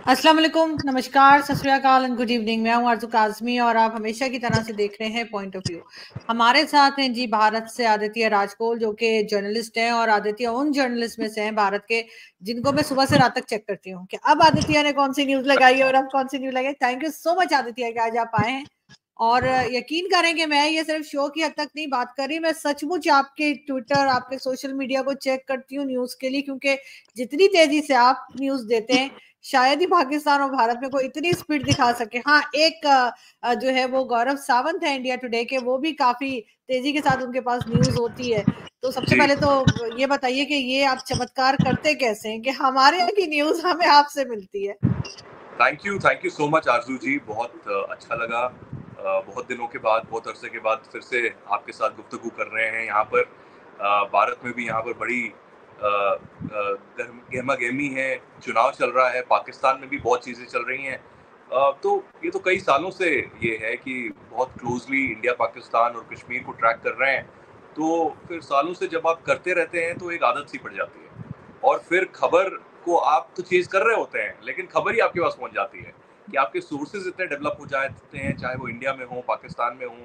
अस्सलाम वालेकुम, नमस्कार, सत श्री अकाल एंड गुड इवनिंग। मैं हूं आरज़ू काज़मी और आप हमेशा की तरह से देख रहे हैं पॉइंट ऑफ व्यू। हमारे साथ हैं जी भारत से आदित्य राजकोल, जो कि जर्नलिस्ट हैं और आदित्य उन जर्नलिस्ट में से हैं भारत के जिनको मैं सुबह से रात तक चेक करती हूँ कि अब आदित्य ने कौन सी न्यूज़ लगाई है और अब कौन सी न्यूज़ लगाई। Thank you so much Aditya कि आज आप आए हैं। और यकीन करें कि मैं ये सिर्फ शो की हद तक नहीं बात कर रही, मैं सचमुच आपके ट्विटर, आपके सोशल मीडिया को चेक करती हूँ न्यूज़ के लिए, क्योंकि जितनी तेजी से आप न्यूज़ देते हैं शायद ही पाकिस्तान और भारत में कोई इतनी स्पीड दिखा सके। हाँ, एक जो है वो गौरव सावंत है इंडिया टुडे के, वो भी काफी तेजी के साथ उनके पास न्यूज होती है। तो सबसे जी। पहले तो ये बताइए कि ये आप चमत्कार करते कैसे हैं कि हमारे यहाँ की न्यूज हमें आपसे मिलती है। थैंक यू सो मच आरजू जी। बहुत अच्छा लगा। बहुत दिनों के बाद, बहुत अरसे के बाद फिर से आपके साथ गुफ्तगू कर रहे हैं यहाँ पर। भारत में भी यहाँ पर बड़ी गहमा गहमी है। चुनाव चल रहा है, पाकिस्तान में भी बहुत चीज़ें चल रही हैं। तो ये तो कई सालों से ये है कि बहुत क्लोजली इंडिया पाकिस्तान और कश्मीर को ट्रैक कर रहे हैं। तो फिर सालों से जब आप करते रहते हैं तो एक आदत सी पड़ जाती है, और फिर खबर को आप तो चेज कर रहे होते हैं, लेकिन खबर ही आपके पास पहुंच जाती है कि आपके सोर्सेज इतने डेवलप हो जाते हैं, चाहे वो इंडिया में हो, पाकिस्तान में हो,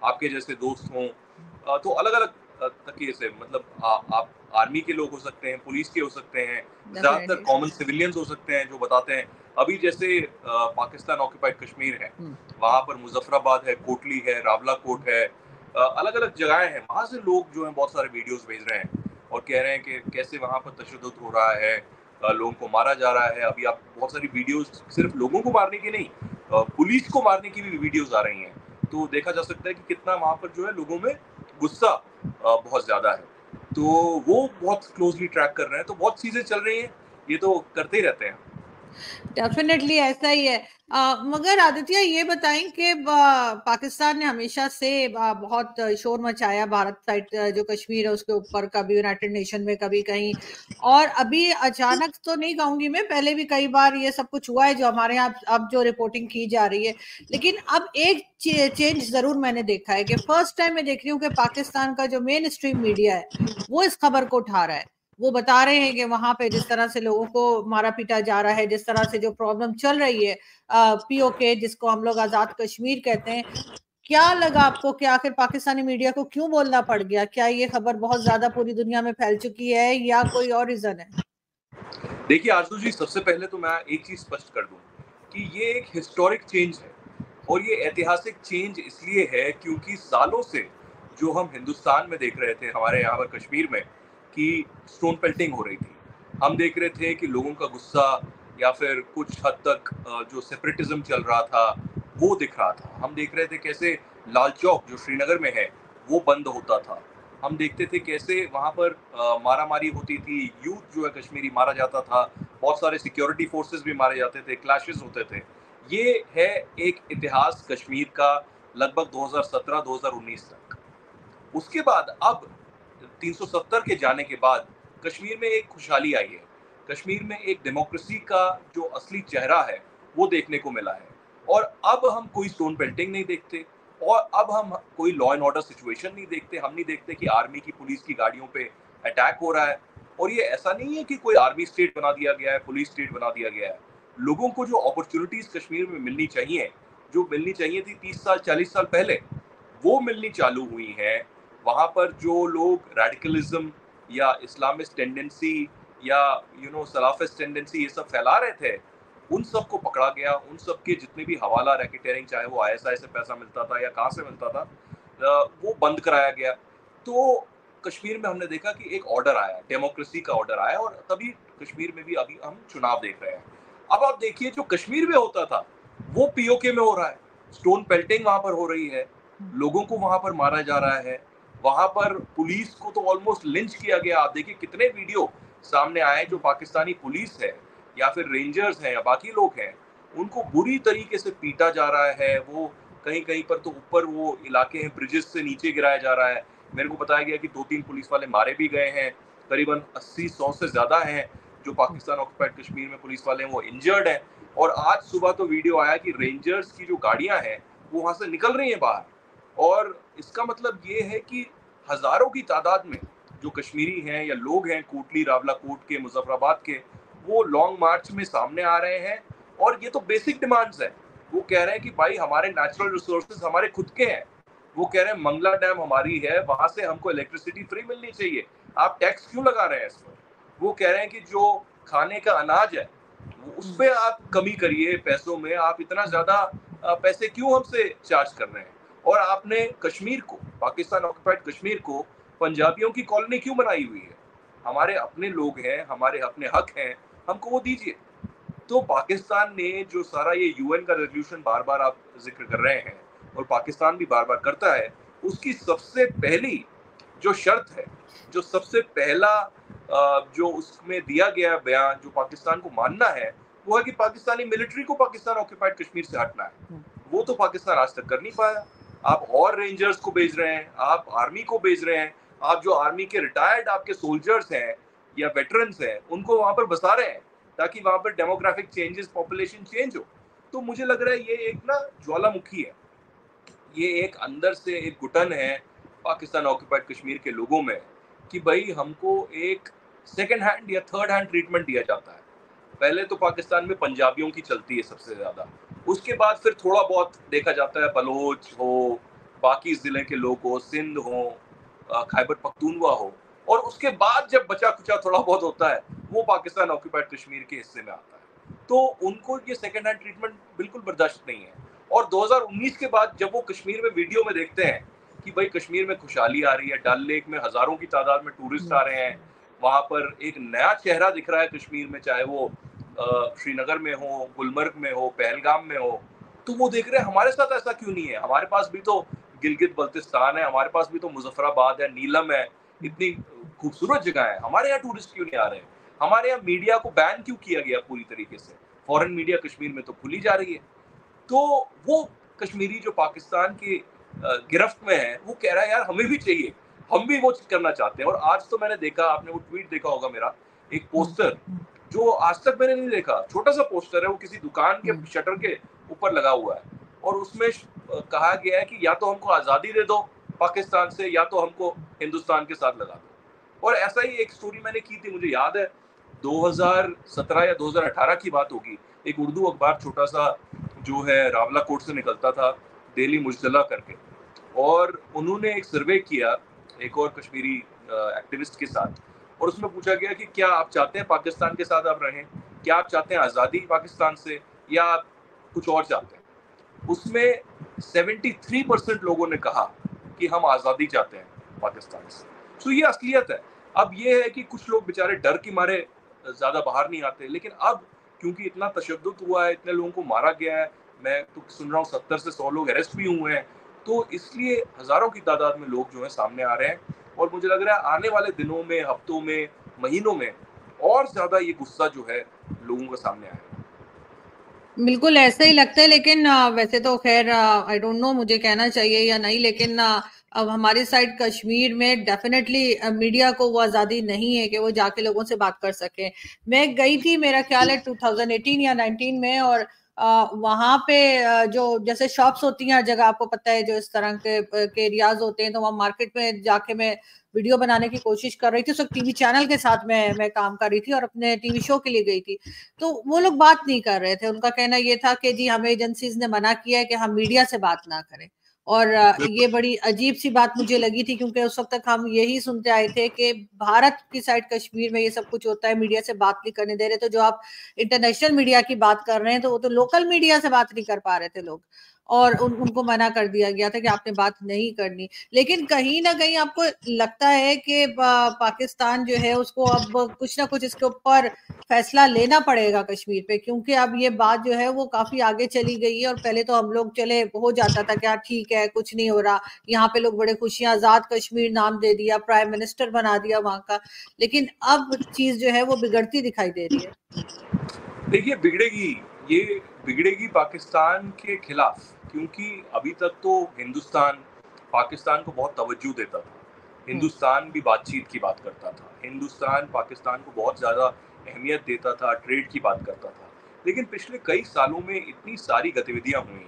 आपके जैसे दोस्त हों। तो अलग अलग तरीके से, मतलब आप आर्मी के लोग हो सकते हैं, पुलिस के हो सकते हैं, ज्यादातर डेफिनेटली। कॉमन सिविलियंस हो सकते हैं जो बताते हैं। अभी जैसे पाकिस्तान ऑक्यूपाइड कश्मीर है, वहां पर मुजफ्फराबाद है, कोटली है, रावला कोट है, अलग अलग जगहें हैं। वहां से लोग जो है बहुत सारे वीडियोस भेज रहे हैं और कह रहे हैं कि कैसे वहां पर तशद्दुद हो रहा है, लोगों को मारा जा रहा है। अभी आप बहुत सारी वीडियोस सिर्फ लोगों को मारने की नहीं, पुलिस को मारने की भी वीडियोस आ रही हैं। तो देखा जा सकता है कि कितना वहां पर जो है लोगों में गुस्सा बहुत ज्यादा है। तो वो बहुत क्लोजली ट्रैक कर रहे हैं, तो बहुत चीजें चल रही हैं। ये तो करते ही रहते हैं। डेफिनेटली ऐसा ही है। मगर आदित्य ये बताएं कि पाकिस्तान ने हमेशा से बहुत शोर मचाया भारत साइड, जो कश्मीर है उसके ऊपर, कभी यूनाइटेड नेशन में, कभी कहीं। और अभी अचानक तो नहीं कहूंगी मैं, पहले भी कई बार ये सब कुछ हुआ है जो हमारे यहाँ अब जो रिपोर्टिंग की जा रही है। लेकिन अब एक चेंज जरूर मैंने देखा है कि फर्स्ट टाइम मैं देख रही हूँ कि पाकिस्तान का जो मेन स्ट्रीम मीडिया है वो इस खबर को उठा रहा है। वो बता रहे हैं कि वहां पे जिस तरह से लोगों को मारा पीटा जा रहा है, जिस तरह से जो प्रॉब्लम चल रही है, पीओके जिसको हम लोग आजाद कश्मीर कहते हैं। क्या लगा आपको कि आखिर पाकिस्तानी मीडिया को क्यों बोलना पड़ गया? क्या ये खबर बहुत ज्यादा पूरी दुनिया में फैल चुकी है या कोई और रीजन है? देखिए आरजू जी, सबसे पहले तो मैं एक चीज स्पष्ट कर दूं कि ये एक हिस्टोरिक चेंज है। और ये ऐतिहासिक चेंज इसलिए है क्योंकि सालों से जो हम हिंदुस्तान में देख रहे थे, हमारे यहाँ पर कश्मीर में, कि स्टोन पेल्टिंग हो रही थी। हम देख रहे थे कि लोगों का गुस्सा या फिर कुछ हद तक जो सेपरेटिज्म चल रहा था वो दिख रहा था। हम देख रहे थे कैसे लाल चौक जो श्रीनगर में है वो बंद होता था। हम देखते थे कैसे वहां पर मारा मारी होती थी, यूथ जो है कश्मीरी मारा जाता था, बहुत सारे सिक्योरिटी फोर्सेस भी मारे जाते थे, क्लैशेस होते थे। ये है एक इतिहास कश्मीर का, लगभग 2017-2019 तक। उसके बाद अब 370 के जाने के बाद कश्मीर में एक खुशहाली आई है। कश्मीर में एक डेमोक्रेसी का जो असली चेहरा है वो देखने को मिला है। और अब हम कोई स्टोन पेल्टिंग नहीं देखते, और अब हम कोई लॉ एंड ऑर्डर सिचुएशन नहीं देखते। हम नहीं देखते कि आर्मी की, पुलिस की गाड़ियों पे अटैक हो रहा है। और ये ऐसा नहीं है कि कोई आर्मी स्टेट बना दिया गया है, पुलिस स्टेट बना दिया गया है। लोगों को जो अपॉर्चुनिटीज कश्मीर में मिलनी चाहिए, जो मिलनी चाहिए थी 30 साल 40 साल पहले, वो मिलनी चालू हुई है। वहां पर जो लोग रेडिकलिज्म या इस्लामिस्ट टेंडेंसी या सलाफिस्ट टेंडेंसी ये सब फैला रहे थे, उन सब को पकड़ा गया। उन सब के जितने भी हवाला रैकेटेरिंग, चाहे वो आईएसआई से पैसा मिलता था या कहाँ से मिलता था, वो बंद कराया गया। तो कश्मीर में हमने देखा कि एक ऑर्डर आया, डेमोक्रेसी का ऑर्डर आया, और तभी कश्मीर में भी अभी हम चुनाव देख रहे हैं। अब आप देखिए, जो कश्मीर में होता था वो पीओके में हो रहा है। स्टोन पेल्टिंग वहां पर हो रही है, लोगों को वहां पर मारा जा रहा है। वहां पर पुलिस को तो ऑलमोस्ट लिंच किया गया। आप देखिए कितने वीडियो सामने आए, जो पाकिस्तानी पुलिस है या फिर रेंजर्स हैं या बाकी लोग हैं, उनको बुरी तरीके से पीटा जा रहा है। वो कहीं कहीं पर तो ऊपर वो इलाके हैं, ब्रिजेस से नीचे गिराया जा रहा है। मेरे को बताया गया कि 2-3 पुलिस वाले मारे भी गए हैं। करीबन 80-100 से ज्यादा हैं जो पाकिस्तान ऑक्यूपाइड कश्मीर में पुलिस वाले हैं, वो इंजर्ड हैं। और आज सुबह तो वीडियो आया कि रेंजर्स की जो गाड़ियां हैं वो वहां से निकल रही हैं बाहर। और इसका मतलब ये है कि हजारों की तादाद में जो कश्मीरी हैं या लोग हैं, कोटली रावला कोट के, मुजफ्फराबाद के, वो लॉन्ग मार्च में सामने आ रहे हैं। और ये तो बेसिक डिमांड्स है। वो कह रहे हैं कि भाई हमारे नेचुरल रिसोर्सेज हमारे खुद के हैं। वो कह रहे हैं मंगला डैम हमारी है, वहां से हमको इलेक्ट्रिसिटी फ्री मिलनी चाहिए, आप टैक्स क्यों लगा रहे हैं इस पर। वो कह रहे हैं कि जो खाने का अनाज है उस पर आप कमी करिए, पैसों में आप इतना ज्यादा पैसे क्यों हमसे चार्ज कर रहे हैं। और आपने कश्मीर को, पाकिस्तान ऑक्युपाइड कश्मीर को पंजाबियों की कॉलोनी क्यों बनाई हुई है। हमारे अपने लोग हैं, हमारे अपने हक हैं, हमको वो दीजिए। तो पाकिस्तान ने जो सारा ये यूएन का रेजोल्यूशन बार बार आप जिक्र कर रहे हैं और पाकिस्तान भी बार बार करता है, उसकी सबसे पहली जो शर्त है, जो सबसे पहला जो उसमें दिया गया बयान जो पाकिस्तान को मानना है, वो है कि पाकिस्तानी मिलिट्री को पाकिस्तान ऑक्युपाइड कश्मीर से हटना है। वो तो पाकिस्तान आज तक कर नहीं पाया। आप और रेंजर्स को भेज रहे हैं, आप आर्मी को भेज रहे हैं, आप जो आर्मी के रिटायर्ड आपके सोल्जर्स हैं या वेटरन्स हैं उनको वहां पर बसा रहे हैं ताकि वहां पर डेमोग्राफिक चेंजेस, पॉपुलेशन चेंज हो। तो मुझे लग रहा है ये एक ना ज्वालामुखी है, ये एक अंदर से एक घुटन है पाकिस्तान ऑक्युपाइड कश्मीर के लोगों में कि भाई हमको एक सेकंड हैंड या थर्ड हैंड ट्रीटमेंट दिया जाता है। पहले तो पाकिस्तान में पंजाबियों की चलती है सबसे ज्यादा, उसके बाद फिर थोड़ा बहुत देखा जाता है बलोच हो, बाकी जिले के लोग हो, सिंध हो, खैबर पख्तूनवा हो, और उसके बाद जब बचा कुचा थोड़ा बहुत होता है वो पाकिस्तान ऑक्युपाइड कश्मीर के हिस्से में आता है। तो उनको ये सेकंड हैंड ट्रीटमेंट बिल्कुल बर्दाश्त नहीं है। और 2019 के बाद जब वो कश्मीर में वीडियो में देखते हैं कि भाई कश्मीर में खुशहाली आ रही है, डल लेक में हजारों की तादाद में टूरिस्ट आ रहे हैं, वहां पर एक नया चेहरा दिख रहा है कश्मीर में, चाहे वो श्रीनगर में हो, गुलमर्ग में हो, पहलगाम में हो, तो वो देख रहे हैं हमारे साथ ऐसा क्यों नहीं है। हमारे पास भी तो गिलगित बल्तिस्तान है, हमारे पास भी तो मुजफ्फराबाद है, नीलम है, इतनी खूबसूरत जगह है, हमारे यहाँ टूरिस्ट क्यों नहीं आ रहे हैं। हमारे यहाँ मीडिया को बैन क्यों किया गया पूरी तरीके से, फॉरेन मीडिया कश्मीर में तो खुली जा रही है। तो वो कश्मीरी जो पाकिस्तान की गिरफ्त में है वो कह रहा है यार हमें भी चाहिए, हम भी वो करना चाहते हैं। और आज तो मैंने देखा, आपने वो ट्वीट देखा होगा मेरा, एक पोस्टर जो आज तक मैंने नहीं देखा, छोटा सा पोस्टर है, वो किसी दुकान के शटर के ऊपर लगा हुआ है और उसमें कहा गया है कि या तो हमको आज़ादी दे दो पाकिस्तान से या तो हमको हिंदुस्तान के साथ लगा दो। और ऐसा ही एक स्टोरी मैंने की थी, मुझे याद है 2017 या 2018 की बात होगी, एक उर्दू अखबार छोटा सा जो है रावलाकोट से निकलता था, डेली मुजदला करके, और उन्होंने एक सर्वे किया एक और कश्मीरी एक्टिविस्ट के साथ, और उसमें पूछा गया कि क्या आप चाहते हैं पाकिस्तान के साथ आप रहें, क्या आप चाहते हैं आज़ादी पाकिस्तान से या आप कुछ और चाहते हैं। उसमें 73% लोगों ने कहा कि हम आज़ादी चाहते हैं पाकिस्तान से। तो ये असलियत है। अब ये है कि कुछ लोग बेचारे डर के मारे ज़्यादा बाहर नहीं आते, लेकिन अब क्योंकि इतना तशद्दुद हुआ है, इतने लोगों को मारा गया है, मैं तो सुन रहा हूँ 70 से 100 लोग अरेस्ट भी हुए हैं, तो इसलिए हज़ारों की तादाद में लोग जो है सामने आ रहे हैं। और मुझे लग रहा है आने वाले दिनों में, हफ्तों में, महीनों में और ज़्यादा ये गुस्सा जो है लोगों के सामने आएगा। बिल्कुल ऐसा ही लगता है, लेकिन वैसे तो खैर आई डोंट नो मुझे कहना चाहिए या नहीं, लेकिन अब हमारी साइड कश्मीर में डेफिनेटली मीडिया को वो आज़ादी नहीं है कि वो जाके लोगों से बात कर सके। मैं गई थी, मेरा ख्याल है 2018 या 19 में, और वहां पे जो जैसे शॉप्स होती हैं हर जगह, आपको पता है जो इस तरह के एरियाज होते हैं, तो वहाँ मार्केट में जाके मैं वीडियो बनाने की कोशिश कर रही थी। उस वक्त टीवी चैनल के साथ मैं काम कर रही थी और अपने टीवी शो के लिए गई थी। तो वो लोग बात नहीं कर रहे थे, उनका कहना ये था कि जी हमें एजेंसीज ने मना किया है कि हम मीडिया से बात ना करें। और ये बड़ी अजीब सी बात मुझे लगी थी, क्योंकि उस वक्त तक हम यही सुनते आए थे कि भारत की साइड कश्मीर में ये सब कुछ होता है, मीडिया से बात नहीं करने दे रहे। तो जो आप इंटरनेशनल मीडिया की बात कर रहे हैं, तो वो तो लोकल मीडिया से बात नहीं कर पा रहे थे लोग, और उनको मना कर दिया गया था कि आपने बात नहीं करनी। लेकिन कहीं ना कहीं आपको लगता है कि पाकिस्तान जो है उसको अब कुछ ना कुछ इसके ऊपर फैसला लेना पड़ेगा कश्मीर पे, क्योंकि अब ये बात जो है वो काफी आगे चली गई है। और पहले तो हम लोग चले हो जाता था कि यार ठीक है कुछ नहीं हो रहा, यहाँ पे लोग बड़े खुशियां, आजाद कश्मीर नाम दे दिया, प्राइम मिनिस्टर बना दिया वहां का, लेकिन अब चीज जो है वो बिगड़ती दिखाई दे रही है। देखिए बिगड़ेगी, ये बिगड़ेगी पाकिस्तान के खिलाफ, क्योंकि अभी तक तो हिंदुस्तान पाकिस्तान को बहुत तवज्जो देता था, हिंदुस्तान भी बातचीत की बात करता था, हिंदुस्तान पाकिस्तान को बहुत ज़्यादा अहमियत देता था, ट्रेड की बात करता था। लेकिन पिछले कई सालों में इतनी सारी गतिविधियां हुई,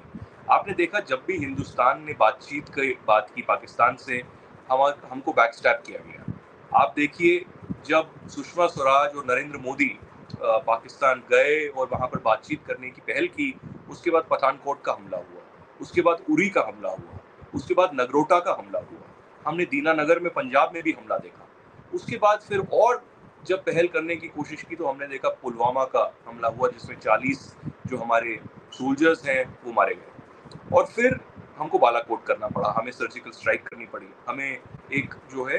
आपने देखा जब भी हिंदुस्तान ने बात की पाकिस्तान से, हमको बैकस्टैप किया गया। आप देखिए जब सुषमा स्वराज और नरेंद्र मोदी पाकिस्तान गए और वहाँ पर बातचीत करने की पहल की, उसके बाद पठानकोट का हमला हुआ, उसके बाद उरी का हमला हुआ, उसके बाद नगरोटा का हमला हुआ, हमने दीनानगर में पंजाब में भी हमला देखा, उसके बाद फिर और जब पहल करने की कोशिश की तो हमने देखा पुलवामा का हमला हुआ जिसमें 40 जो हमारे सोल्जर्स हैं वो मारे गए, और फिर हमको बालाकोट करना पड़ा, हमें सर्जिकल स्ट्राइक करनी पड़ी, हमें एक जो है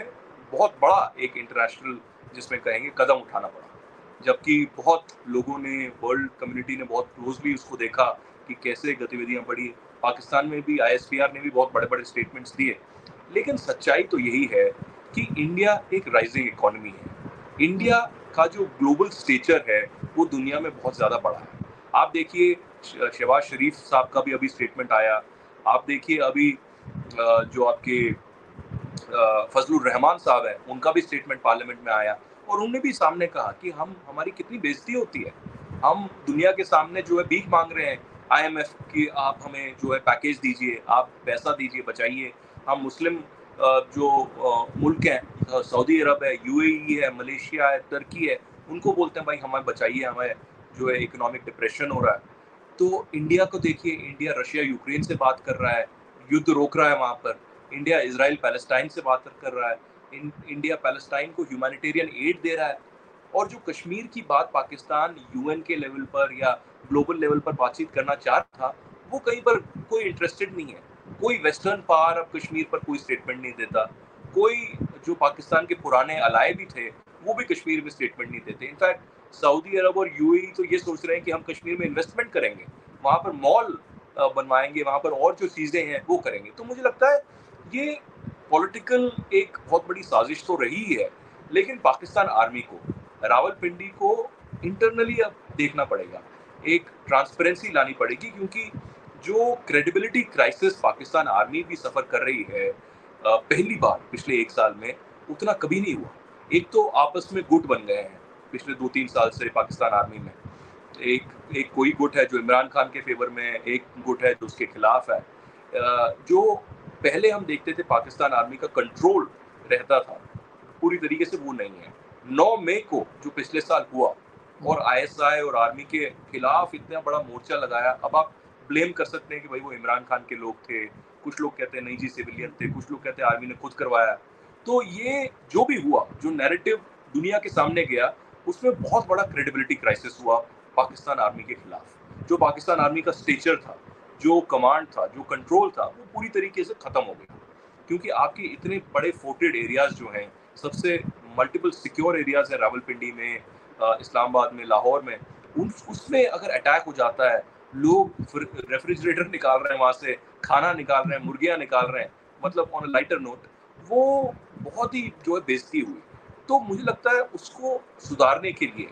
बहुत बड़ा एक इंटरनेशनल जिसमें कहेंगे कदम उठाना पड़ा, जबकि बहुत लोगों ने, वर्ल्ड कम्युनिटी ने बहुत क्लोजली उसको देखा कि कैसे गतिविधियां बढ़ी। पाकिस्तान में भी ISPR ने भी बहुत बड़े बड़े स्टेटमेंट्स दिए, लेकिन सच्चाई तो यही है कि इंडिया एक राइजिंग इकोनॉमी है। इंडिया का जो ग्लोबल स्टेचर है वो दुनिया में बहुत ज़्यादा बड़ा है। आप देखिए शहबाज शरीफ साहब का भी अभी स्टेटमेंट आया, आप देखिए अभी जो आपके फजलुर रहमान साहब हैं उनका भी स्टेटमेंट पार्लियामेंट में आया, और उन्होंने भी सामने कहा कि हमारी कितनी बेइज्जती होती है, हम दुनिया के सामने जो है भीख मांग रहे हैं IMF की, आप हमें जो है पैकेज दीजिए, आप पैसा दीजिए, बचाइए। हम मुस्लिम जो मुल्क हैं, सऊदी अरब है, UAE है, मलेशिया है, तुर्की है, उनको बोलते हैं भाई हमें बचाइए, हमें जो है इकोनॉमिक डिप्रेशन हो रहा है। तो इंडिया को देखिए, इंडिया रशिया यूक्रेन से बात कर रहा है, युद्ध रोक रहा है वहाँ पर, इंडिया इजराइल पैलेस्टाइन से बात कर रहा है, इंडिया पैलेस्टाइन को ह्यूमैनिटेरियन एड दे रहा है, और जो कश्मीर की बात पाकिस्तान UN के लेवल पर या ग्लोबल लेवल पर बातचीत करना चाह रहा था, वो कहीं पर कोई इंटरेस्टेड नहीं है। कोई वेस्टर्न पावर अब कश्मीर पर कोई स्टेटमेंट नहीं देता, कोई जो पाकिस्तान के पुराने अलाय भी थे वो भी कश्मीर में स्टेटमेंट नहीं देते। इनफैक्ट सऊदी अरब और UAE तो ये सोच रहे हैं कि हम कश्मीर में इन्वेस्टमेंट करेंगे, वहाँ पर मॉल बनवाएंगे, वहाँ पर और जो चीज़ें हैं वो करेंगे। तो मुझे लगता है ये पॉलिटिकल एक बहुत बड़ी साजिश तो रही है, लेकिन पाकिस्तान आर्मी को, रावलपिंडी को इंटरनली अब देखना पड़ेगा, एक ट्रांसपेरेंसी लानी पड़ेगी, क्योंकि जो क्रेडिबिलिटी क्राइसिस पाकिस्तान आर्मी भी सफ़र कर रही है पहली बार पिछले 1 साल में, उतना कभी नहीं हुआ। एक तो आपस में गुट बन गए हैं पिछले 2-3 साल से पाकिस्तान आर्मी में, एक कोई गुट है जो इमरान खान के फेवर में है, एक गुट है जो उसके खिलाफ है। जो पहले हम देखते थे पाकिस्तान आर्मी का कंट्रोल रहता था, पूरी तरीके से वो नहीं है। 9 मई को जो पिछले साल हुआ और ISI और आर्मी के खिलाफ इतना बड़ा मोर्चा लगाया, अब आप ब्लेम कर सकते हैं कि भाई वो इमरान खान के लोग थे, कुछ लोग कहते हैं नहीं जी सिविलियन थे, कुछ लोग कहते हैं आर्मी ने खुद करवाया। तो ये जो भी हुआ, जो नैरेटिव दुनिया के सामने गया, उसमें बहुत बड़ा क्रेडिबिलिटी क्राइसिस हुआ पाकिस्तान आर्मी के खिलाफ। जो पाकिस्तान आर्मी का स्टेचर था, जो कमांड था, जो कंट्रोल था, वो पूरी तरीके से खत्म हो गया, क्योंकि आपके इतने बड़े फोर्टेड एरियाज जो हैं, सबसे मल्टीपल सिक्योर एरियाज हैं रावलपिंडी में, इस्लामाबाद में, लाहौर में, उसमें अगर अटैक हो जाता है, लोग रेफ्रिजरेटर निकाल रहे हैं, वहाँ से खाना निकाल रहे हैं, मुर्गियाँ निकाल रहे हैं, मतलब ऑन अ लाइटर नोट, वो बहुत ही जो है बेइज्जती हुई। तो मुझे लगता है उसको सुधारने के लिए,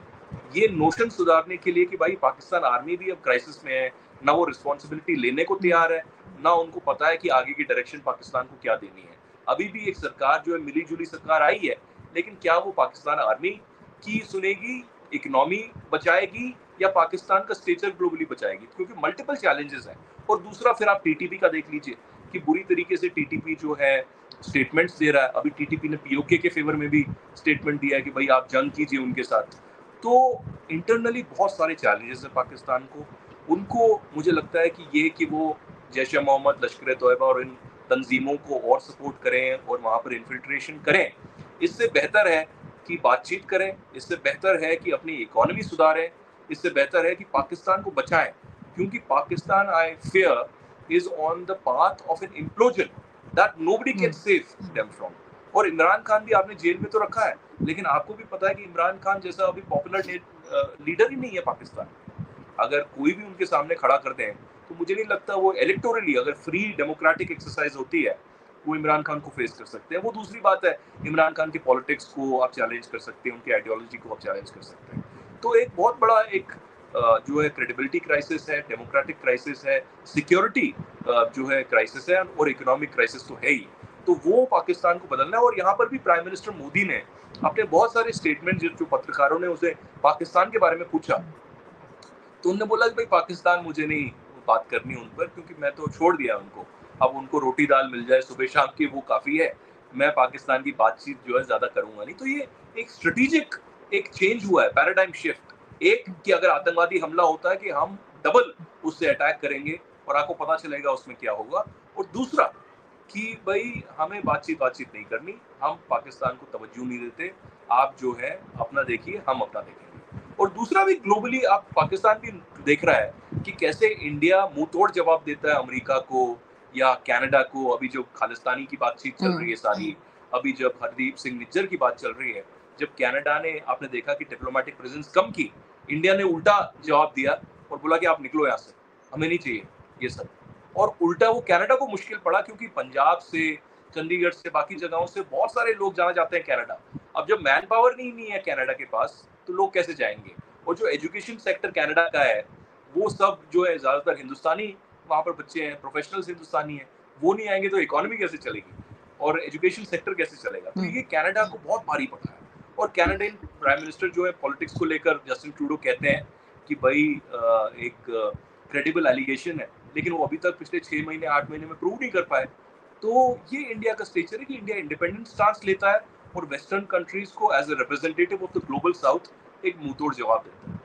ये नोशन सुधारने के लिए कि भाई पाकिस्तान आर्मी भी अब क्राइसिस में है, ना वो रिस्पॉन्सिबिलिटी लेने को तैयार है, ना उनको पता है कि आगे की डायरेक्शन पाकिस्तान को क्या देनी है। अभी भी एक सरकार जो है मिली जुली सरकार आई है, लेकिन क्या वो पाकिस्तान आर्मी की सुनेगी, इकोनॉमी बचाएगी, या पाकिस्तान का स्टेचर ग्लोबली बचाएगी? क्योंकि मल्टीपल चैलेंजेस हैं। और दूसरा फिर आप TTP का देख लीजिए कि बुरी तरीके से TTP जो है स्टेटमेंट्स दे रहा है। अभी TTP ने POK के फेवर में भी स्टेटमेंट दिया है कि भाई आप जंग कीजिए उनके साथ। तो इंटरनली बहुत सारे चैलेंजेस हैं पाकिस्तान को, उनको मुझे लगता है कि ये कि वो जैश-ए-मोहम्मद, लश्कर-ए-तोयबा और इन तंजीमों को और सपोर्ट करें और वहाँ पर इन्फिल्ट्रेशन करें, इससे बेहतर है कि बातचीत करें, इससे बेहतर है कि अपनी इकोनॉमी सुधारें, इससे बेहतर है कि पाकिस्तान को बचाएं, क्योंकि Pakistan I fear is on the path of an implosion that nobody can save them from. और इमरान खान भी आपने जेल में तो रखा है, लेकिन आपको भी पता है कि इमरान खान जैसा अभी पॉपुलर लीडर ही नहीं है पाकिस्तान। अगर कोई भी उनके सामने खड़ा कर दें तो मुझे नहीं लगता वो इलेक्टोरली, अगर फ्री डेमोक्रेटिक एक्सरसाइज होती है, वो इमरान खान को फेस कर सकते हैं। वो दूसरी बात है, इमरान खान की पॉलिटिक्स को आप चैलेंज कर सकते हैं, उनकी आइडियोलॉजी को आप चैलेंज कर सकते हैं। तो एक बहुत बड़ा एक जो है क्रेडिबिलिटी क्राइसिस है, डेमोक्रेटिक क्राइसिस है, सिक्योरिटी जो है क्राइसिस है, और इकोनॉमिक क्राइसिस तो है ही। तो वो पाकिस्तान को बदलना है। और यहाँ पर भी प्राइम मिनिस्टर मोदी ने अपने बहुत सारे स्टेटमेंट, जो पत्रकारों ने उसे पाकिस्तान के बारे में पूछा, तो उन्होंने बोला कि भाई पाकिस्तान मुझे नहीं बात करनी उन पर, क्योंकि मैं तो छोड़ दिया उनको, अब उनको रोटी दाल मिल जाए सुबह शाम की वो काफ़ी है, मैं पाकिस्तान की बातचीत जो है ज़्यादा करूँगा नहीं। तो ये एक स्ट्रेटेजिक एक चेंज हुआ है, पैराडाइम शिफ्ट, एक कि अगर आतंकवादी हमला होता है कि हम डबल उससे अटैक करेंगे और आपको पता चलेगा उसमें क्या होगा, और दूसरा कि भाई हमें बातचीत नहीं करनी, हम पाकिस्तान को तवज्जो नहीं देते, आप जो है अपना देखिए, हम अपना देखेंगे। और दूसरा भी ग्लोबली आप पाकिस्तान भी देख रहा है कि कैसे इंडिया मुंह तोड़ जवाब देता है अमेरिका को या कनाडा को। अभी जो खालिस्तानी की बातचीत चल रही है सारी, अभी जब हरदीप सिंह निज्जर की बात चल रही है, जब कनाडा ने आपने देखा कि डिप्लोमेटिक प्रेजेंस कम की, इंडिया ने उल्टा जवाब दिया और बोला कि आप निकलो यहाँ से, हमें नहीं चाहिए ये सब। और उल्टा वो कनाडा को मुश्किल पड़ा क्योंकि पंजाब से, चंडीगढ़ से, बाकी जगहों से बहुत सारे लोग जाना चाहते हैं कनाडा। अब जब मैन पावर नहीं है कनाडा के पास, तो लोग कैसे जाएंगे? और जो एजुकेशन सेक्टर कनाडा का है, वो सब जो है ज्यादातर हिंदुस्तानी वहाँ पर बच्चे हैं, प्रोफेशनल्स हिंदुस्तानी हैं, वो नहीं आएंगे तो इकोनॉमी कैसे चलेगी और एजुकेशन सेक्टर कैसे चलेगा? तो ये कनाडा को बहुत भारी पड़ा है। और कैनेडियन प्राइम मिनिस्टर जो है पॉलिटिक्स को लेकर, जस्टिन ट्रूडो कहते हैं कि भाई एक क्रेडिबल एलिगेशन है, लेकिन वो अभी तक पिछले 6 महीने 8 महीने में प्रूव नहीं कर पाए। तो ये इंडिया का स्टेचर है कि इंडिया इंडिपेंडेंट स्टांस लेता है और वेस्टर्न कंट्रीज को as a representative of the global south एक मुंहतोड़ जवाब देता है।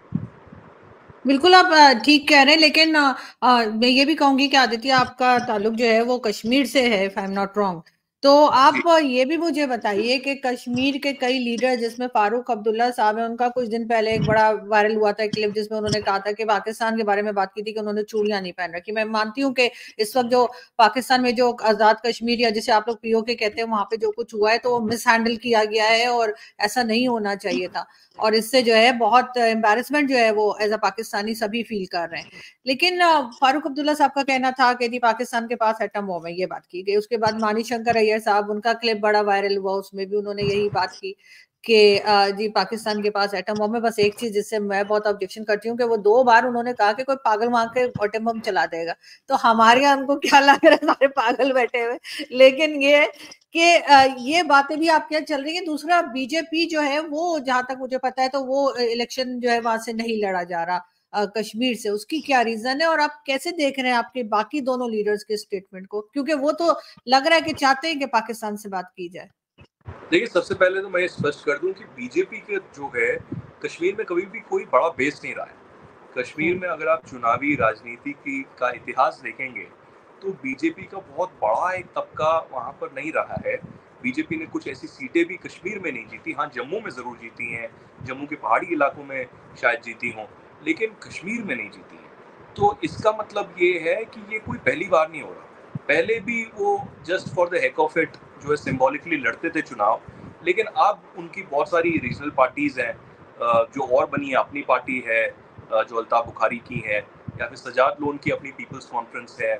बिल्कुल, आप ठीक कह रहे हैं, लेकिन मैं ये भी कहूंगी कि आदित्य, आपका ताल्लुक जो है वो कश्मीर से है, if I am not wrong. तो आप ये भी मुझे बताइए कि कश्मीर के कई लीडर, जिसमें फारूक अब्दुल्ला साहब है, उनका कुछ दिन पहले एक बड़ा वायरल हुआ था क्लिप, जिसमें उन्होंने कहा था कि पाकिस्तान के बारे में बात की थी कि उन्होंने चूड़ियां नहीं पहन रखी। मैं मानती हूँ कि इस वक्त जो पाकिस्तान में जो आजाद कश्मीर, या जिसे आप लोग पीओके कहते हैं, वहां पे जो कुछ हुआ है तो वो मिसहैंडल किया गया है और ऐसा नहीं होना चाहिए था, और इससे जो है बहुत एम्बैरेसमेंट जो है वो एज अ पाकिस्तानी सभी फील कर रहे हैं। लेकिन फारूक अब्दुल्ला साहब का कहना था कि जी पाकिस्तान के पास एटम बम है, ये बात की गई। उसके बाद मानी शंकर अय्यर साहब, उनका क्लिप बड़ा वायरल हुआ, उसमें भी उन्होंने यही बात की कि जी पाकिस्तान के पास एटम बम है। बस एक चीज जिससे मैं बहुत ऑब्जेक्शन करती हूँ कि वो 2 बार उन्होंने कहा कि कोई पागल वहां के एटम बम चला देगा, तो हमारे यहाँ उनको क्या लग रहा है, सारे पागल बैठे हुए। लेकिन ये कि ये बातें भी आपके यहाँ चल रही है। दूसरा, बीजेपी जो है वो, जहां तक मुझे पता है, तो वो इलेक्शन जो है वहां से नहीं लड़ा जा रहा कश्मीर से। उसकी क्या रीजन है और आप कैसे देख रहे हैं आपके बाकी दोनों लीडर्स के स्टेटमेंट को, क्योंकि वो तो लग रहा है कि चाहते हैं कि पाकिस्तान से बात की जाए। देखिए, सबसे पहले तो मैं ये स्पष्ट कर दूं कि बीजेपी के जो है कश्मीर में कभी भी कोई बड़ा बेस नहीं रहा है। कश्मीर में अगर आप चुनावी राजनीति की का इतिहास देखेंगे तो बीजेपी का बहुत बड़ा एक तबका वहां पर नहीं रहा है। बीजेपी ने कुछ ऐसी सीटें भी कश्मीर में नहीं जीती, हाँ जम्मू में जरूर जीती हैं, जम्मू के पहाड़ी इलाकों में शायद जीती हों, लेकिन कश्मीर में नहीं जीती हैं। तो इसका मतलब ये है कि ये कोई पहली बार नहीं हो रहा। पहले भी वो just for the heck of it जो है सिंबॉलिकली लड़ते थे चुनाव, लेकिन अब उनकी बहुत सारी रीजनल पार्टीज हैं जो और बनी है। अपनी पार्टी है जो अल्ताफ बुखारी की है, या फिर सजाद लोन की अपनी पीपल्स कॉन्फ्रेंस है,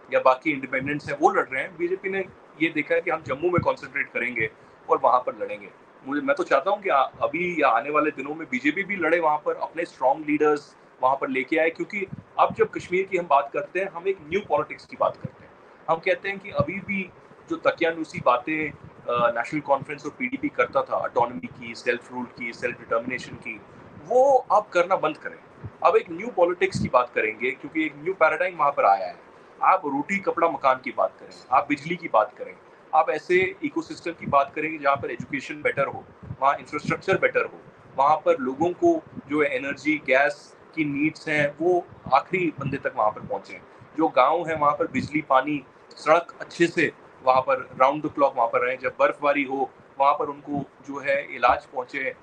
या बाकी इंडिपेंडेंट्स हैं, वो लड़ रहे हैं। बीजेपी ने ये देखा है कि हम जम्मू में कॉन्सेंट्रेट करेंगे और वहाँ पर लड़ेंगे। मैं तो चाहता हूँ कि अभी या आने वाले दिनों में बीजेपी भी लड़े वहाँ पर, अपने स्ट्रॉन्ग लीडर्स वहाँ पर लेके आए, क्योंकि अब जब कश्मीर की हम बात करते हैं, हम एक न्यू पॉलिटिक्स की बात करते हैं। हम कहते हैं कि अभी भी जो तकियानुसी बातें नेशनल कॉन्फ्रेंस और पीडीपी करता था, ऑटोनॉमी की, सेल्फ रूल की, सेल्फ डिटर्मिनेशन की, वो आप करना बंद करें। अब एक न्यू पॉलिटिक्स की बात करेंगे, क्योंकि एक न्यू पैराडाइम वहाँ पर आया है। आप रोटी कपड़ा मकान की बात करें, आप बिजली की बात करें, आप ऐसे इकोसिस्टम की बात करेंगे जहाँ पर एजुकेशन बेटर हो, वहाँ इंफ्रास्ट्रक्चर बेटर हो, वहाँ पर लोगों को जो है एनर्जी, गैस की नीड्स हैं वो आखिरी बंदे तक वहाँ पर पहुँचे। जो गाँव है वहाँ पर बिजली, पानी, सड़क अच्छे से वहाँ पर राउंड द क्लॉक वहाँ पर रहें। जब बर्फबारी हो वहाँ पर उनको जो है इलाज पहुँचे,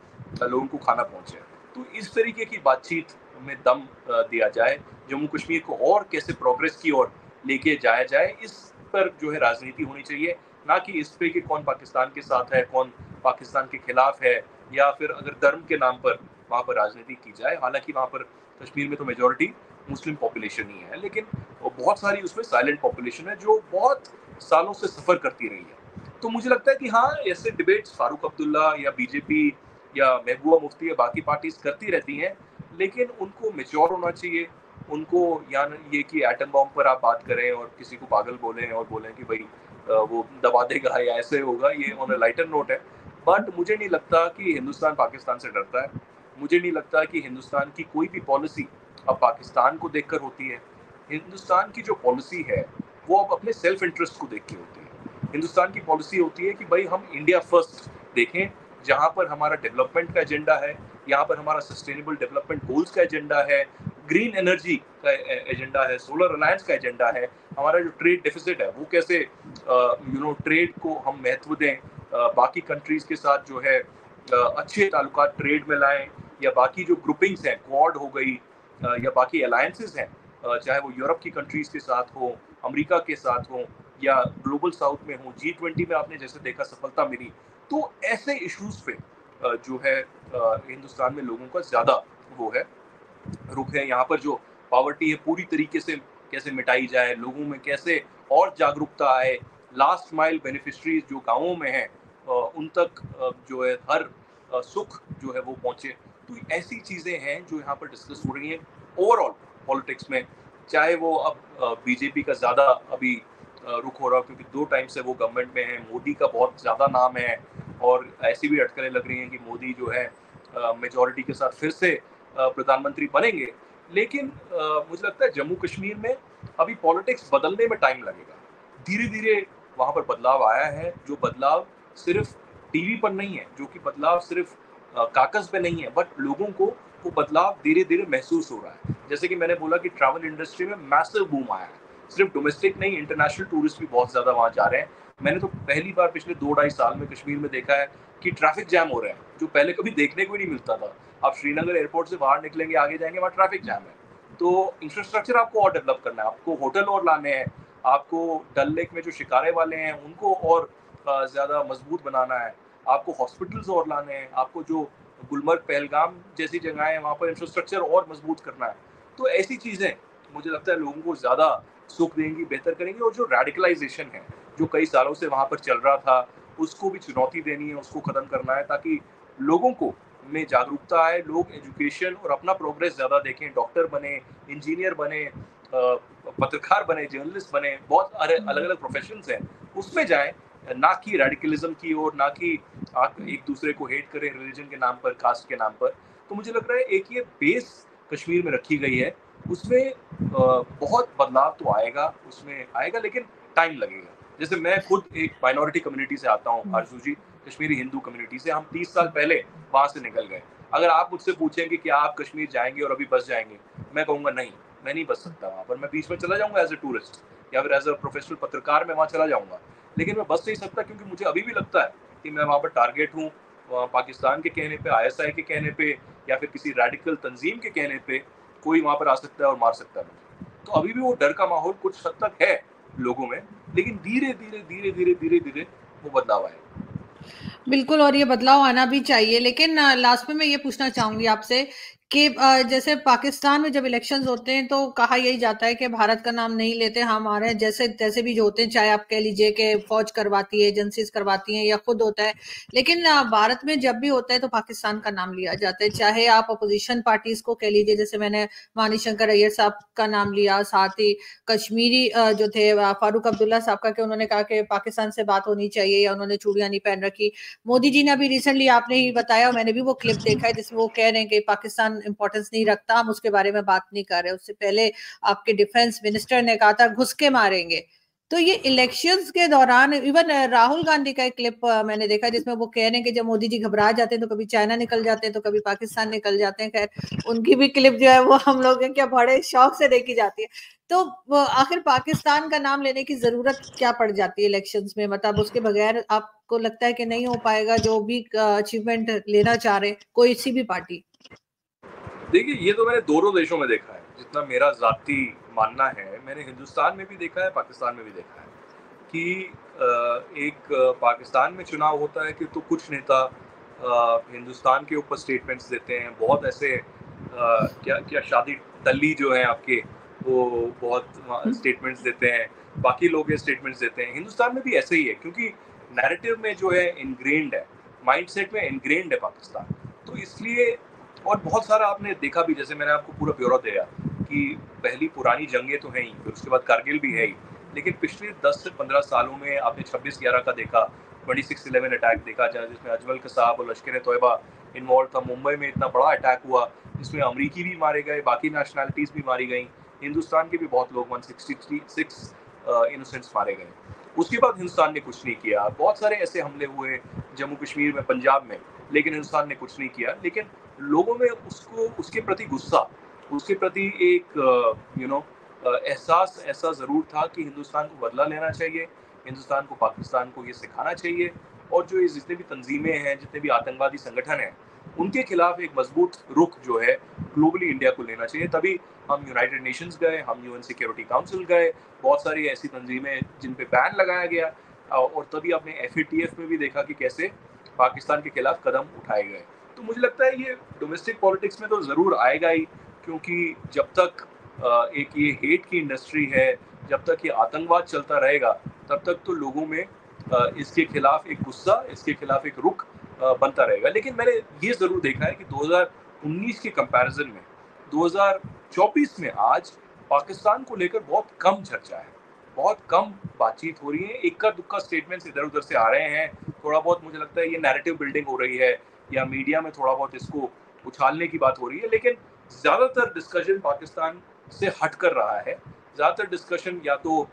लोगों को खाना पहुँचे। तो इस तरीके की बातचीत में दम दिया जाए, जम्मू कश्मीर को और कैसे प्रोग्रेस की ओर लेके जाया जाए, इस पर जो है राजनीति होनी चाहिए, ना कि इस पे कि कौन पाकिस्तान के साथ है, कौन पाकिस्तान के खिलाफ है, या फिर अगर धर्म के नाम पर वहाँ पर राजनीति की जाए। हालांकि वहाँ पर कश्मीर में तो मेजोरिटी मुस्लिम पॉपुलेशन ही है, लेकिन बहुत सारी उसमें साइलेंट पॉपुलेशन है जो बहुत सालों से सफर करती रही है। तो मुझे लगता है कि हाँ, ऐसे डिबेट्स फारूक अब्दुल्ला या बीजेपी या महबूबा मुफ्ती या बाकी पार्टीज करती रहती हैं, लेकिन उनको मेच्योर होना चाहिए। उनको ये कि एटम बॉम्ब पर आप बात करें और किसी को पागल बोलें और बोलें कि भाई वो दबा देगा या ऐसे होगा, ये ऑन अ लाइटर नोट है। बट मुझे नहीं लगता कि हिंदुस्तान पाकिस्तान से डरता है। मुझे नहीं लगता कि हिंदुस्तान की कोई भी पॉलिसी अब पाकिस्तान को देखकर होती है। हिंदुस्तान की जो पॉलिसी है वो अब अपने सेल्फ इंटरेस्ट को देख के होती है। हिंदुस्तान की पॉलिसी होती है कि भाई हम इंडिया फर्स्ट देखें, जहाँ पर हमारा डेवलपमेंट का एजेंडा है, यहाँ पर हमारा सस्टेनेबल डेवलपमेंट गोल्स का एजेंडा है, ग्रीन एनर्जी का एजेंडा है, सोलर अलायंस का एजेंडा है, हमारा जो ट्रेड डेफिसिट है वो कैसे ट्रेड को हम महत्व दें, बाकी कंट्रीज के साथ जो है अच्छे ताल्लुकात ट्रेड में लाएं, या बाकी जो ग्रुपिंग्स हैं, क्वाड हो गई या बाकी अलायंसेस हैं, चाहे वो यूरोप की कंट्रीज के साथ हो, अमेरिका के साथ हो, या ग्लोबल साउथ में हो, G20 में आपने जैसे देखा सफलता मिली। तो ऐसे इश्यूज पे जो है हिंदुस्तान में लोगों का ज्यादा वो है, रुख है। यहाँ पर जो पॉवर्टी है पूरी तरीके से कैसे मिटाई जाए, लोगों में कैसे और जागरूकता आए, लास्ट माइल बेनिफिशरीज जो गाँवों में हैं उन तक जो है हर सुख जो है वो पहुंचे। तो ऐसी चीजें हैं जो यहाँ पर डिस्कस हो रही हैं ओवरऑल पॉलिटिक्स में। चाहे वो अब बीजेपी का ज्यादा अभी रुख हो रहा है क्योंकि 2 टाइम से वो गवर्नमेंट में है, मोदी का बहुत ज्यादा नाम है, और ऐसी भी अटकलें लग रही हैं कि मोदी जो है मेजॉरिटी के साथ फिर से प्रधानमंत्री बनेंगे। लेकिन मुझे लगता है जम्मू कश्मीर में अभी पॉलिटिक्स बदलने में टाइम लगेगा। धीरे धीरे वहां पर बदलाव आया है, जो बदलाव सिर्फ टीवी पर नहीं है, जो कि बदलाव सिर्फ कागज पे नहीं है, बट लोगों को वो बदलाव धीरे धीरे महसूस हो रहा है। जैसे कि मैंने बोला कि ट्रैवल इंडस्ट्री में मैसिव बूम आया है, सिर्फ डोमेस्टिक नहीं, इंटरनेशनल टूरिस्ट भी बहुत ज्यादा वहां जा रहे हैं। मैंने तो पहली बार पिछले 2-2.5 साल में कश्मीर में देखा है कि ट्रैफिक जैम हो रहे हैं, जो पहले कभी देखने को ही नहीं मिलता था। आप श्रीनगर एयरपोर्ट से बाहर निकलेंगे, आगे जाएंगे, वहाँ ट्रैफिक जैम है। तो इंफ्रास्ट्रक्चर आपको और डेवलप करना है, आपको होटल और लाने हैं, आपको डल लेक में जो शिकारे वाले हैं उनको और ज्यादा मजबूत बनाना है, आपको हॉस्पिटल्स और लाने हैं, आपको जो गुलमर्ग पहलगाम जैसी जगह है वहाँ पर इंफ्रास्ट्रक्चर और मजबूत करना है। तो ऐसी चीजें मुझे लगता है लोगों को ज्यादा सुख देंगी, बेहतर करेंगी। और जो रेडिकलाइजेशन है जो कई सालों से वहां पर चल रहा था, उसको भी चुनौती देनी है, उसको खत्म करना है, ताकि लोगों को में जागरूकता आए, लोग एजुकेशन और अपना प्रोग्रेस ज्यादा देखें, डॉक्टर बने, इंजीनियर बने, पत्रकार बने, जर्नलिस्ट बने, बहुत अलग अलग प्रोफेशंस हैं, उसमें जाएं, ना कि रेडिकलिज्म की ओर, ना कि आप एक दूसरे को हेट करें रिलीजन के नाम पर, कास्ट के नाम पर। तो मुझे लग रहा है एक ये बेस कश्मीर में रखी गई है, उसमें बहुत बदलाव तो आएगा, उसमें आएगा, लेकिन टाइम लगेगा। जैसे मैं खुद एक माइनॉरिटी कम्युनिटी से आता हूँ, आरजू जी, कश्मीरी हिंदू कम्युनिटी से। हम 30 साल पहले वहां से निकल गए। अगर आप मुझसे पूछेंगे कि आप कश्मीर जाएंगे और अभी बस जाएंगे, मैं कहूंगा नहीं, मैं नहीं बस सकता वहां पर। मैं बीच में चला जाऊंगा एज ए टूरिस्ट, या फिर एज ए प्रोफेशनल पत्रकार मैं वहां चला जाऊंगा, लेकिन मैं बस नहीं सकता, क्योंकि मुझे अभी भी लगता है कि मैं वहां पर टारगेट हूँ। पाकिस्तान के कहने पे, ISI के कहने पे, या फिर किसी रेडिकल तंजीम के कहने पे कोई वहां पर आ सकता है और मार सकता है मुझे। तो अभी भी वो डर का माहौल कुछ हद तक है लोगों में, लेकिन धीरे धीरे धीरे धीरे धीरे धीरे वो बदलाव आएगा। बिल्कुल, और ये बदलाव आना भी चाहिए। लेकिन लास्ट में मैं ये पूछना चाहूंगी आपसे कि जैसे पाकिस्तान में जब इलेक्शंस होते हैं तो कहा यही जाता है कि भारत का नाम नहीं लेते, हमारे जैसे जैसे भी जो होते हैं, चाहे आप कह लीजिए कि फौज करवाती है, एजेंसीज करवाती हैं, या खुद होता है। लेकिन भारत में जब भी होता है तो पाकिस्तान का नाम लिया जाता है, चाहे आप अपोजिशन पार्टीज को कह लीजिए, जैसे मैंने मानीशंकर अय्यर साहब का नाम लिया, साथ ही कश्मीरी जो थे फारूक अब्दुल्ला साहब का, कि उन्होंने कहा कि पाकिस्तान से बात होनी चाहिए, या उन्होंने चूड़ियां नहीं पहन रखी। मोदी जी ने अभी रिसेंटली, आपने ही बताया, मैंने भी वो क्लिप देखा है, जिसमें वो कह रहे हैं कि पाकिस्तान इंपॉर्टेंस नहीं रखता, हम उसके बारे में बात नहीं कर रहे। उससे पहले आपके डिफेंस मिनिस्टर ने कहा था घुस के मारेंगे। तो ये इलेक्शंस के दौरान इवन राहुल गांधी का एक क्लिप मैंने देखा, जिसमें वो कह रहे हैं कि जब मोदी जी घबरा जाते हैं तो कभी चाइना निकल जाते हैं, तो कभी पाकिस्तान निकल जाते हैं। खैर, उनकी भी क्लिप जो है वो हम लोग क्या बड़े शौक से देखी जाती है। तो आखिर पाकिस्तान का नाम लेने की जरूरत क्या पड़ जाती है इलेक्शंस में? मतलब उसके बगैर आपको लगता है कि नहीं हो पाएगा जो भी अचीवमेंट लेना चाह रहे कोई सी भी पार्टी? देखिए, ये तो मैंने दोनों देशों में देखा है। जितना मेरा जाती मानना है, मैंने हिंदुस्तान में भी देखा है, पाकिस्तान में भी देखा है कि एक पाकिस्तान में चुनाव होता है कि तो कुछ नेता हिंदुस्तान के ऊपर स्टेटमेंट्स देते हैं, बहुत ऐसे क्या क्या शादी टल्ली जो है आपके, वो बहुत स्टेटमेंट्स देते हैं, बाकी लोग ये स्टेटमेंट्स देते हैं। हिंदुस्तान में भी ऐसे ही है, क्योंकि नैरेटिव में जो है इनग्रेन्ड है, माइंडसेट में इनग्रेन्ड है पाकिस्तान। तो इसलिए, और बहुत सारा आपने देखा भी, जैसे मैंने आपको पूरा ब्यौरा दिया कि पहली पुरानी जंगें तो हैं ही, फिर उसके बाद कारगिल भी है ही, लेकिन पिछले 10 से 15 सालों में आपने 26/11 का देखा, 26/11 अटैक देखा, जिसमें अजमल कसाब और लश्कर तोयबा इन्वॉल्व था। मुंबई में इतना बड़ा अटैक हुआ जिसमें अमरीकी भी मारे गए, बाकी नेशनैलिटीज़ भी मारी गई, हिंदुस्तान के भी बहुत लोग, 166 इनोसेंट्स मारे गए। उसके बाद हिंदुस्तान ने कुछ नहीं किया। बहुत सारे ऐसे हमले हुए जम्मू कश्मीर में, पंजाब में, लेकिन हिंदुस्तान ने कुछ नहीं किया। लेकिन लोगों में उसके प्रति गुस्सा, उसके प्रति एक एहसास ऐसा ज़रूर था कि हिंदुस्तान को बदला लेना चाहिए, हिंदुस्तान को पाकिस्तान को ये सिखाना चाहिए, और जो ये जितने भी तंजीमें हैं, जितने भी आतंकवादी संगठन हैं, उनके खिलाफ एक मजबूत रुख जो है ग्लोबली इंडिया को लेना चाहिए। तभी हम यूनाइटेड नेशंस गए, हम यूएन सिक्योरिटी काउंसिल गए, बहुत सारी ऐसी तंजीमें जिन पे बैन लगाया गया, और तभी आपने FATF में भी देखा कि कैसे पाकिस्तान के खिलाफ कदम उठाए गए। तो मुझे लगता है ये डोमेस्टिक पॉलिटिक्स में तो ज़रूर आएगा ही, क्योंकि जब तक एक ये हेट की इंडस्ट्री है, जब तक ये आतंकवाद चलता रहेगा, तब तक तो लोगों में इसके खिलाफ एक गुस्सा, इसके खिलाफ एक रुख बनता रहेगा। लेकिन मैंने ये ज़रूर देखा है कि 2019 के कंपैरिजन में 2024 में आज पाकिस्तान को लेकर बहुत कम चर्चा है, बहुत कम बातचीत हो रही है। इक्का दुक्का स्टेटमेंट्स इधर उधर से आ रहे हैं, थोड़ा बहुत मुझे लगता है ये नैरेटिव बिल्डिंग हो रही है, या मीडिया में थोड़ा बहुत इसको उछालने की बात हो रही है, लेकिन ज़्यादातर डिस्कशन पाकिस्तान से हट कर रहा है। ज़्यादातर डिस्कशन या तो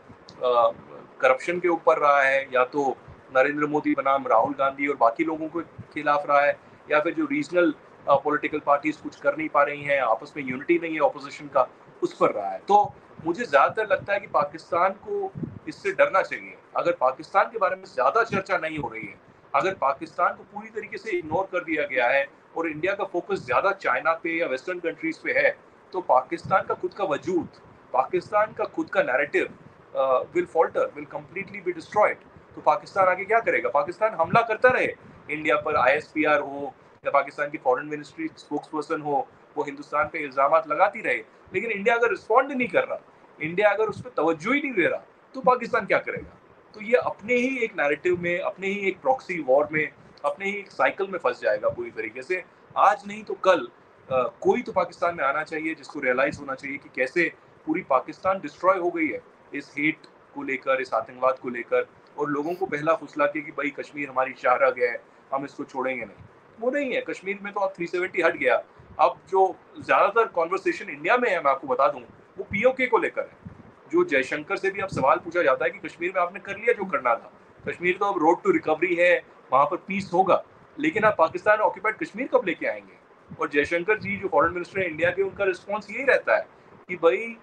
करप्शन के ऊपर रहा है, या तो नरेंद्र मोदी बनाम राहुल गांधी और बाकी लोगों के खिलाफ रहा है, या फिर जो रीजनल पॉलिटिकल पार्टीज कुछ कर नहीं पा रही हैं, आपस में यूनिटी नहीं है ऑपोजिशन का, उस पर रहा है। तो मुझे ज़्यादातर लगता है कि पाकिस्तान को इससे डरना चाहिए। अगर पाकिस्तान के बारे में ज़्यादा चर्चा नहीं हो रही है, अगर पाकिस्तान को पूरी तरीके से इग्नोर कर दिया गया है और इंडिया का फोकस ज़्यादा चाइना पे या वेस्टर्न कंट्रीज पे है, तो पाकिस्तान का खुद का वजूद, पाकिस्तान का खुद का narrative will falter, will completely be destroyed. तो पाकिस्तान आगे क्या करेगा? पाकिस्तान हमला करता रहे इंडिया पर, ISPR हो या पाकिस्तान की फॉरेन मिनिस्ट्री स्पोक्स पर्सन हो, वो हिंदुस्तान पे इल्जामात लगाती रहे, लेकिन इंडिया अगर रिस्पॉन्ड नहीं कर रहा, इंडिया अगर उस पर तवज्जो ही नहीं दे रहा, तो पाकिस्तान क्या करेगा? तो ये अपने ही एक नैरेटिव में, अपने ही एक प्रॉक्सी वॉर में, अपने ही एक साइकिल में फंस जाएगा पूरी तरीके से। आज नहीं तो कल कोई तो पाकिस्तान में आना चाहिए जिसको रियलाइज होना चाहिए कि कैसे पूरी पाकिस्तान डिस्ट्रॉय हो गई है इस हेट को लेकर, इस आतंकवाद को लेकर, और लोगों को पहला फुसला के कि भाई कश्मीर हमारी शाहराग है, हम इसको छोड़ेंगे नहीं। वो नहीं है। कश्मीर में तो अब 370 हट गया। अब जो ज्यादातर कॉन्वर्सेशन इंडिया में है, मैं आपको बता दूं, वो POK को लेकर है। जो जयशंकर से भी अब सवाल पूछा जाता है कि कश्मीर में आपने कर लिया जो करना था, कश्मीर तो अब रोड टू रिकवरी है, वहां पर पीस होगा, लेकिन आप पाकिस्तान ऑक्यूपाइड कश्मीर कब लेके आएंगे? और जयशंकर जी जो फॉरेन मिनिस्टर है इंडिया के, उनका रिस्पॉन्स यही रहता है कि भाई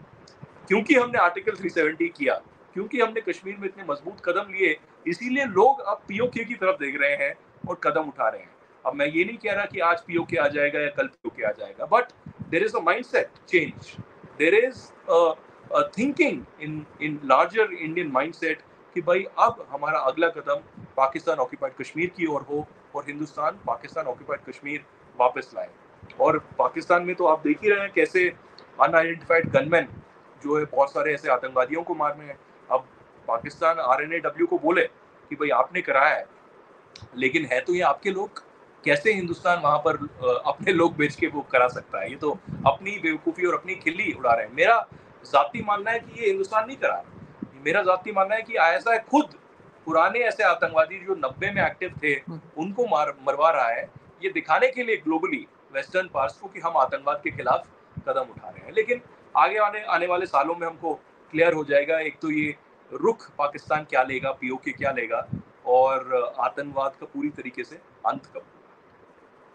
क्योंकि हमने आर्टिकल 370 किया, क्योंकि हमने कश्मीर में इतने मजबूत कदम लिए, इसीलिए लोग अब POK की तरफ देख रहे हैं और कदम उठा रहे हैं। अब मैं ये नहीं कह रहा कि आज POK आ जाएगा या कल POK आ जाएगा, but there is a mindset change, there is a thinking in larger Indian mindset कि भाई अब हमारा अगला कदम पाकिस्तान ऑक्यूपाइड कश्मीर की ओर हो, और हिंदुस्तान पाकिस्तान ऑक्यूपाइड कश्मीर वापस लाए। और पाकिस्तान में तो आप देख ही रहे हैं कैसे अनआइडेंटिफाइड गनमैन जो है बहुत सारे ऐसे आतंकवादियों को मार रहे हैं। अब पाकिस्तान RNAW को बोले कि भाई आपने कराया है, लेकिन है तो ये आपके लोग, कैसे हिंदुस्तान वहां पर अपने लोग बेच के वो करा सकता है? ये तो अपनी बेवकूफ़ी और अपनी खिल्ली उड़ा रहे हैं। मेरा जाती मानना है कि ये हिंदुस्तान नहीं करा रहा, मेरा जाती मानना है कि ऐसा है खुद पुराने ऐसे आतंकवादी जो 90 में एक्टिव थे उनको मरवा रहा है, ये दिखाने के लिए ग्लोबली वेस्टर्न पार्ट्स को कि हम आतंकवाद के खिलाफ कदम उठा रहे हैं। लेकिन आगे आने वाले सालों में हमको क्लियर हो जाएगा, एक तो ये रुख पाकिस्तान क्या लेगा, POK क्या लेगा, और आतंकवाद का पूरी तरीके से अंत कब।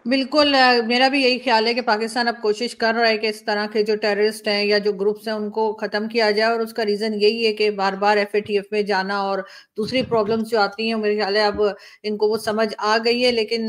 बिल्कुल, मेरा भी यही ख्याल है कि पाकिस्तान अब कोशिश कर रहा है कि इस तरह के जो टेररिस्ट हैं या जो ग्रुप्स हैं उनको खत्म किया जाए, और उसका रीजन यही है कि बार बार FATF में जाना और दूसरी प्रॉब्लम्स जो आती हैं, मेरे ख्याल है अब इनको वो समझ आ गई है। लेकिन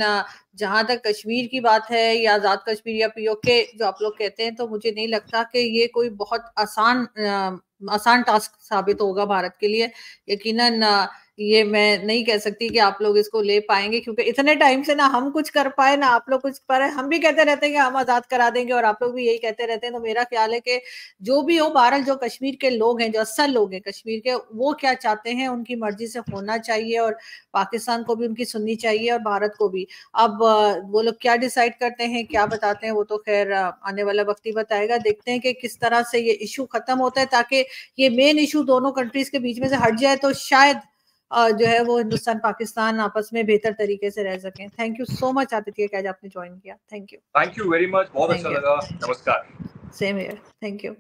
जहां तक कश्मीर की बात है या आजाद कश्मीर या POK जो आप लोग कहते हैं, तो मुझे नहीं लगता कि ये कोई बहुत आसान टास्क साबित होगा भारत के लिए। यकीनन ये मैं नहीं कह सकती कि आप लोग इसको ले पाएंगे, क्योंकि इतने टाइम से ना हम कुछ कर पाए ना आप लोग कुछ कर पाए। हम भी कहते रहते हैं कि हम आजाद करा देंगे और आप लोग भी यही कहते रहते हैं। तो मेरा ख्याल है कि जो भी हो, बहरहाल जो कश्मीर के लोग हैं, जो असल लोग हैं कश्मीर के, वो क्या चाहते हैं उनकी मर्जी से होना चाहिए, और पाकिस्तान को भी उनकी सुननी चाहिए और भारत को भी। अब वो लोग क्या डिसाइड करते हैं, क्या बताते हैं, वो तो खैर आने वाला वक्त ही बताएगा। देखते हैं कि किस तरह से ये इशू खत्म होता है, ताकि ये मेन इशू दोनों कंट्रीज के बीच में से हट जाए, तो शायद जो है वो हिंदुस्तान पाकिस्तान आपस में बेहतर तरीके से रह सकें। Thank you so much Aditya कि आज आपने ज्वाइन किया। थैंक यू वेरी मच, बहुत अच्छा लगा। नमस्कार। Same here, thank you.